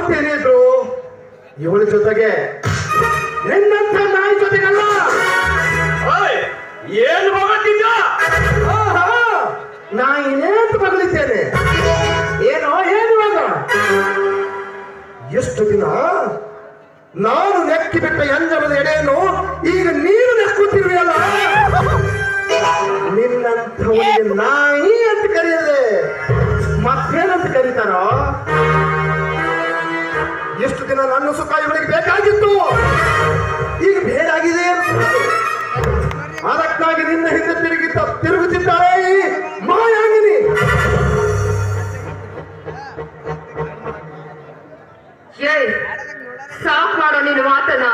ಮತ್ತೇನಿದ್ರು ಇವಳ ಜೊತೆಗೆ ನಿನ್ನಂತ ನಾಯಿ ಜೊತೆಗಲ್ಲ. ಏನು ಹೋಗುತ್ತಿದ್ದ? ನಾ ಇನ್ನೇಂತ ಮಗಳಿದ್ದೇನೆ ಏನೋ ಏನು ಇವಾಗ? ಎಷ್ಟು ದಿನ ನಾನು ನೆಕ್ಕಿ ಬಿಟ್ಟ ಎಂಜಲದ ಎಡೆಯನ್ನು ಈಗ ನೀನು ನೆಕ್ಕುತ್ತಿರುವೆಯಲ್ಲ. ನಿನ್ನಂಥವನಿಗೆ ನಾಯಿ ಅಂತ ಕರೆಯದೆ ಮತ್ತೇನಂತ ಕರೀತಾರೋ? ಎಷ್ಟು ದಿನ ನನ್ನ ಸುಖ ಇವಳಿಗೆ ಬೇಕಾಗಿತ್ತು, ಈಗ ಬೇಡಾಗಿದೆ. ಅದಕ್ಕಾಗಿ ನಿನ್ನ ಹಿಂದೆ ತಿರುಗುತ್ತಿದ್ದಾಳೆ ಈ ಮಾಯಾಂಗಿನಿ. ಸಾಫ್ ಮಾಡೋ ನಿನ್ನ ಮಾತನ್ನ.